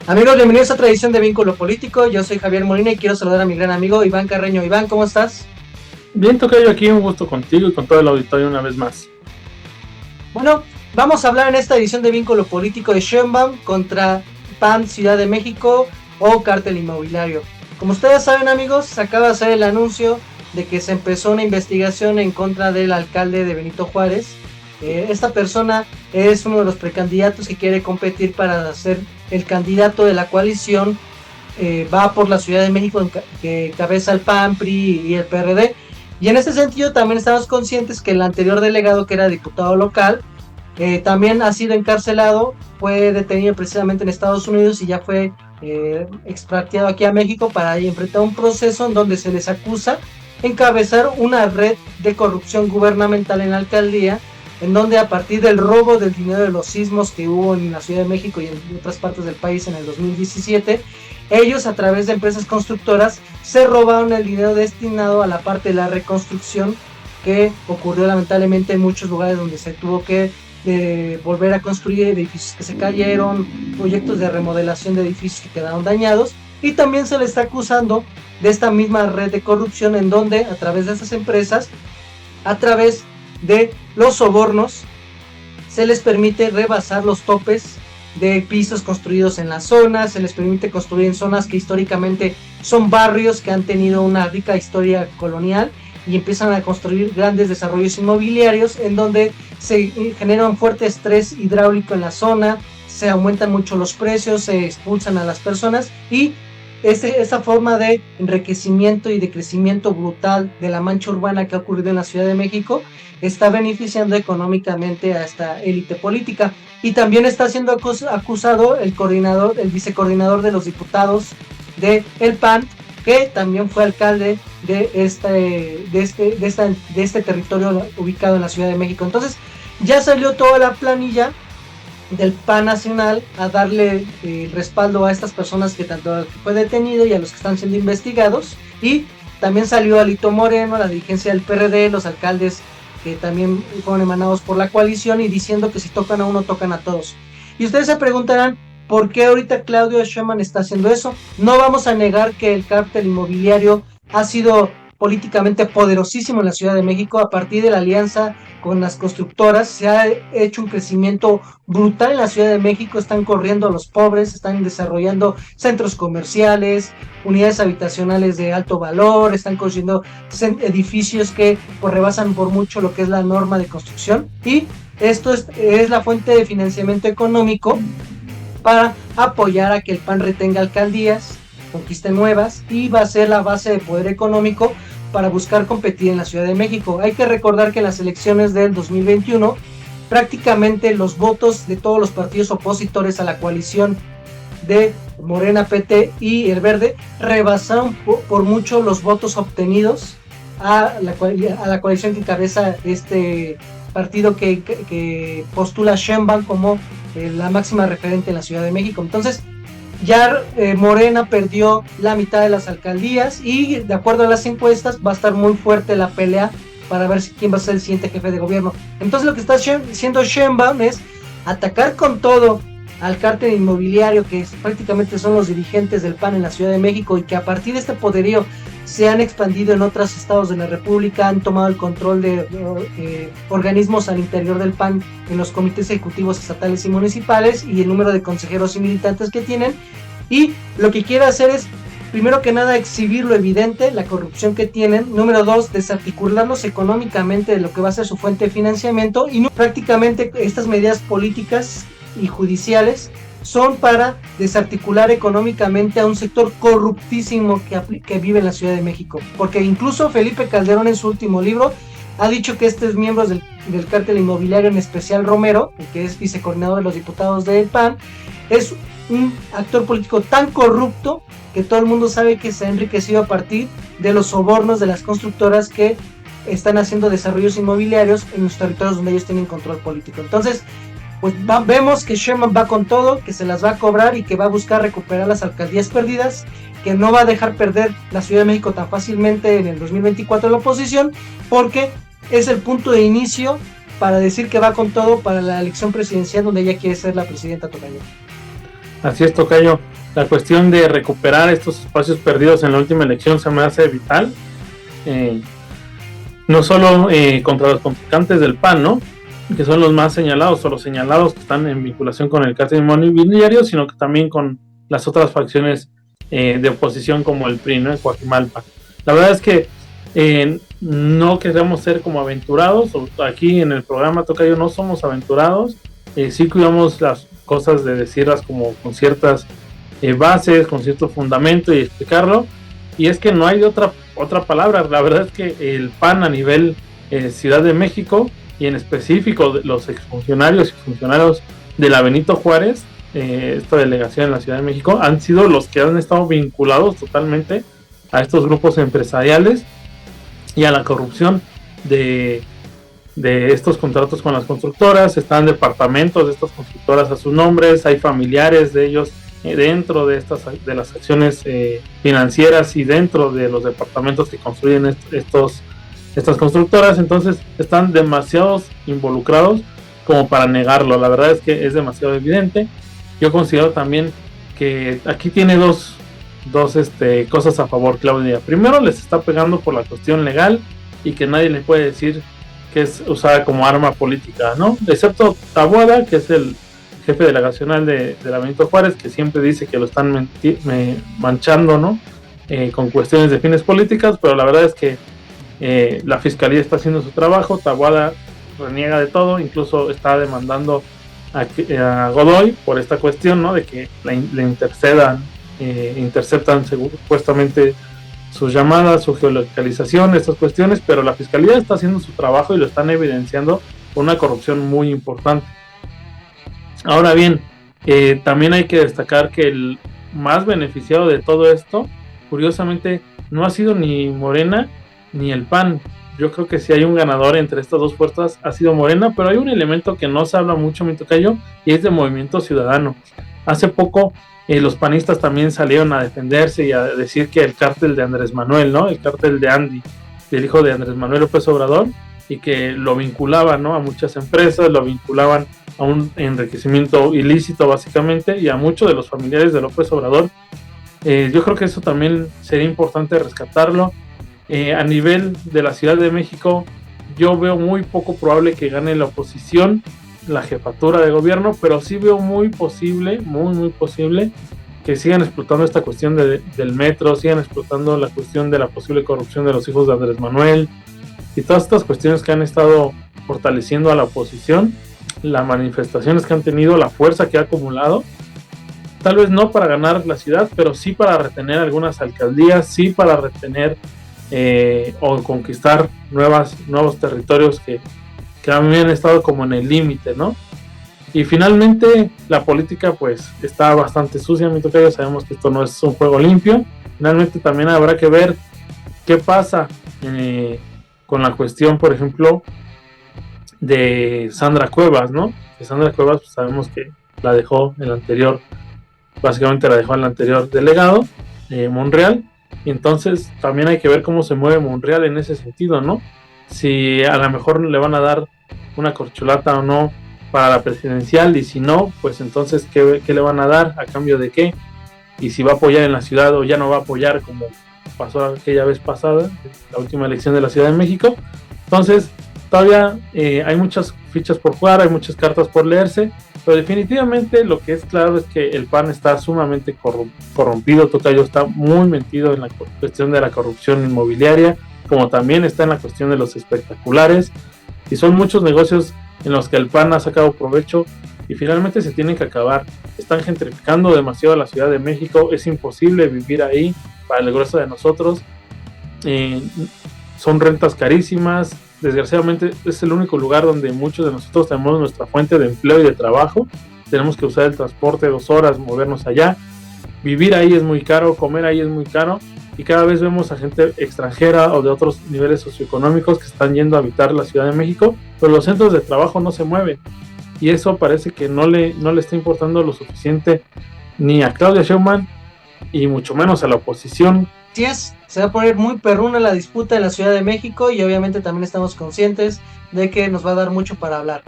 Amigos, bienvenidos a otra edición de Vínculo Político. Yo soy Javier Molina y quiero saludar a mi gran amigo Iván Carreño. Iván, ¿cómo estás? Bien, tocayo, aquí un gusto contigo y con todo el auditorio una vez más. Bueno, vamos a hablar en esta edición de Vínculo Político de Sheinbaum contra PAN Ciudad de México o Cártel Inmobiliario. Como ustedes saben, amigos, se acaba de hacer el anuncio de que se empezó una investigación en contra del alcalde de Benito Juárez. Esta persona es uno de los precandidatos que quiere competir para ser el candidato de la coalición. Va por la Ciudad de México que cabeza el PAN, PRI y el PRD. Y en ese sentido también estamos conscientes que el anterior delegado, que era diputado local, también ha sido encarcelado, fue detenido precisamente en Estados Unidos y ya fue expatriado aquí a México para enfrentar un proceso en donde se les acusa encabezar una red de corrupción gubernamental en la alcaldía, en donde a partir del robo del dinero de los sismos que hubo en la Ciudad de México y en otras partes del país en el 2017, ellos a través de empresas constructoras se robaron el dinero destinado a la parte de la reconstrucción que ocurrió lamentablemente en muchos lugares donde se tuvo que volver a construir edificios que se cayeron, proyectos de remodelación de edificios que quedaron dañados, y también se le está acusando de esta misma red de corrupción en donde a través de esas empresas, a través de los sobornos, se les permite rebasar los topes de pisos construidos en la zona, se les permite construir en zonas que históricamente son barrios que han tenido una rica historia colonial, y empiezan a construir grandes desarrollos inmobiliarios en donde se genera un fuerte estrés hidráulico en la zona, se aumentan mucho los precios, se expulsan a las personas, y esa forma de enriquecimiento y de crecimiento brutal de la mancha urbana que ha ocurrido en la Ciudad de México está beneficiando económicamente a esta élite política. Y también está siendo acusado el vicecoordinador de los diputados de el PAN, que también fue alcalde de este territorio ubicado en la Ciudad de México. Entonces ya salió toda la planilla del PAN nacional a darle respaldo a estas personas que tanto fue detenido y a los que están siendo investigados, y también salió Alito Moreno, la dirigencia del PRD, los alcaldes que también fueron emanados por la coalición, y diciendo que si tocan a uno, tocan a todos. Y ustedes se preguntarán, ¿por qué ahorita Claudio Sheinbaum está haciendo eso? No vamos a negar que el cártel inmobiliario ha sido políticamente poderosísimo en la Ciudad de México. A partir de la alianza con las constructoras se ha hecho un crecimiento brutal en la Ciudad de México. Están corriendo a los pobres, están desarrollando centros comerciales, unidades habitacionales de alto valor, están construyendo edificios que rebasan por mucho lo que es la norma de construcción, y esto es la fuente de financiamiento económico para apoyar a que el PAN retenga alcaldías, conquiste nuevas, y va a ser la base de poder económico para buscar competir en la Ciudad de México. Hay que recordar que en las elecciones del 2021 prácticamente los votos de todos los partidos opositores a la coalición de Morena, PT y El Verde rebasaron por mucho los votos obtenidos a la coalición que encabeza este partido que postula Sheinbaum como la máxima referente en la Ciudad de México. Entonces ya Morena perdió la mitad de las alcaldías, y de acuerdo a las encuestas va a estar muy fuerte la pelea para ver quién va a ser el siguiente jefe de gobierno. Entonces lo que está haciendo Sheinbaum es atacar con todo al cártel inmobiliario, que prácticamente son los dirigentes del PAN en la Ciudad de México, y que a partir de este poderío se han expandido en otros estados de la República, han tomado el control de organismos al interior del PAN en los comités ejecutivos estatales y municipales, y el número de consejeros y militantes que tienen. Y lo que quiere hacer es, primero que nada, exhibir lo evidente, la corrupción que tienen. Número dos, desarticularlos económicamente de lo que va a ser su fuente de financiamiento. Y prácticamente estas medidas políticas y judiciales son para desarticular económicamente a un sector corruptísimo que vive en la Ciudad de México. Porque incluso Felipe Calderón, en su último libro, ha dicho que estos miembros del cártel inmobiliario, en especial Romero, el que es vicecoordinador de los diputados del PAN, es un actor político tan corrupto que todo el mundo sabe que se ha enriquecido a partir de los sobornos de las constructoras que están haciendo desarrollos inmobiliarios en los territorios donde ellos tienen control político. Entonces, pues vemos que Sheinbaum va con todo, que se las va a cobrar y que va a buscar recuperar las alcaldías perdidas, que no va a dejar perder la Ciudad de México tan fácilmente en el 2024 la oposición, porque es el punto de inicio para decir que va con todo para la elección presidencial, donde ella quiere ser la presidenta tocayo. Así es, tocayo. La cuestión de recuperar estos espacios perdidos en la última elección se me hace vital. No solo contra los contrincantes del PAN, ¿no?, que son los más señalados o los señalados que están en vinculación con el cártel inmobiliario, sino que también con las otras facciones de oposición como el PRI, ¿no?, en Coajimalpa. La verdad es que no queremos ser como aventurados. Aquí en el programa tocayo no somos aventurados. Sí cuidamos las cosas de decirlas como con ciertas bases, con cierto fundamento y explicarlo. Y es que no hay de otra palabra. La verdad es que el PAN a nivel Ciudad de México, y en específico los exfuncionarios y funcionarios de la Benito Juárez, esta delegación en la Ciudad de México, han sido los que han estado vinculados totalmente a estos grupos empresariales y a la corrupción de estos contratos con las constructoras. Están departamentos de estas constructoras a sus nombres, hay familiares de ellos dentro de las acciones financieras y dentro de los departamentos que construyen estas constructoras. Entonces están demasiados involucrados como para negarlo. La verdad es que es demasiado evidente. Yo considero también que aquí tiene dos cosas a favor Claudia. Primero, les está pegando por la cuestión legal y que nadie le puede decir que es usada como arma política, ¿no? Excepto Taboada, que es el jefe delegacional de la Benito Juárez, que siempre dice que lo están manchando, ¿no?, con cuestiones de fines políticas, pero la verdad es que la fiscalía está haciendo su trabajo. Taboada reniega de todo, incluso está demandando a Godoy por esta cuestión, ¿no?, de que le interceptan supuestamente sus llamadas, su geolocalización, estas cuestiones, pero la fiscalía está haciendo su trabajo y lo están evidenciando con una corrupción muy importante. Ahora bien, también hay que destacar que el más beneficiado de todo esto, curiosamente, no ha sido ni Morena ni el PAN. Yo creo que si hay un ganador entre estas dos fuerzas ha sido Morena, pero hay un elemento que no se habla mucho, mi tocayo, y es de Movimiento Ciudadano. Hace poco los panistas también salieron a defenderse y a decir que el cártel de Andrés Manuel, ¿no?, el cártel de Andy, el hijo de Andrés Manuel López Obrador, y que lo vinculaban, ¿no?, a muchas empresas, lo vinculaban a un enriquecimiento ilícito básicamente, y a muchos de los familiares de López Obrador. Yo creo que eso también sería importante rescatarlo. A nivel de la Ciudad de México, yo veo muy poco probable que gane la oposición la jefatura de gobierno, pero sí veo muy posible que sigan explotando esta cuestión del metro, sigan explotando la cuestión de la posible corrupción de los hijos de Andrés Manuel y todas estas cuestiones que han estado fortaleciendo a la oposición, las manifestaciones que han tenido, la fuerza que ha acumulado, tal vez no para ganar la ciudad, pero sí para retener algunas alcaldías, sí para retener o conquistar nuevos territorios que habían estado como en el límite, ¿no? Y finalmente la política pues está bastante sucia, mi tocayo. Sabemos que esto no es un juego limpio. Finalmente también habrá que ver qué pasa con la cuestión, por ejemplo, de Sandra Cuevas, ¿no? Que Sandra Cuevas pues, sabemos que la dejó el anterior, básicamente la dejó el anterior delegado, Monreal. Y entonces también hay que ver cómo se mueve Monreal en ese sentido, ¿no? Si a lo mejor le van a dar una corcholata o no para la presidencial, y si no, pues entonces ¿qué le van a dar? ¿A cambio de qué? Y si va a apoyar en la ciudad o ya no va a apoyar, como pasó aquella vez pasada, la última elección de la Ciudad de México. Entonces todavía hay muchas fichas por jugar, hay muchas cartas por leerse, pero definitivamente lo que es claro es que el PAN está sumamente corrompido. Tocayo está muy metido en la cuestión de la corrupción inmobiliaria, como también está en la cuestión de los espectaculares, y son muchos negocios en los que el PAN ha sacado provecho y finalmente se tienen que acabar. Están gentrificando demasiado la Ciudad de México, es imposible vivir ahí para el grueso de nosotros, son rentas carísimas. Desgraciadamente es el único lugar donde muchos de nosotros tenemos nuestra fuente de empleo y de trabajo. Tenemos que usar el transporte 2 horas, movernos allá. Vivir ahí es muy caro, comer ahí es muy caro, y cada vez vemos a gente extranjera o de otros niveles socioeconómicos que están yendo a habitar la Ciudad de México, pero los centros de trabajo no se mueven, y eso parece que no le está importando lo suficiente ni a Claudia Sheinbaum y mucho menos a la oposición. Así es, se va a poner muy perruna la disputa en la Ciudad de México, y obviamente también estamos conscientes de que nos va a dar mucho para hablar.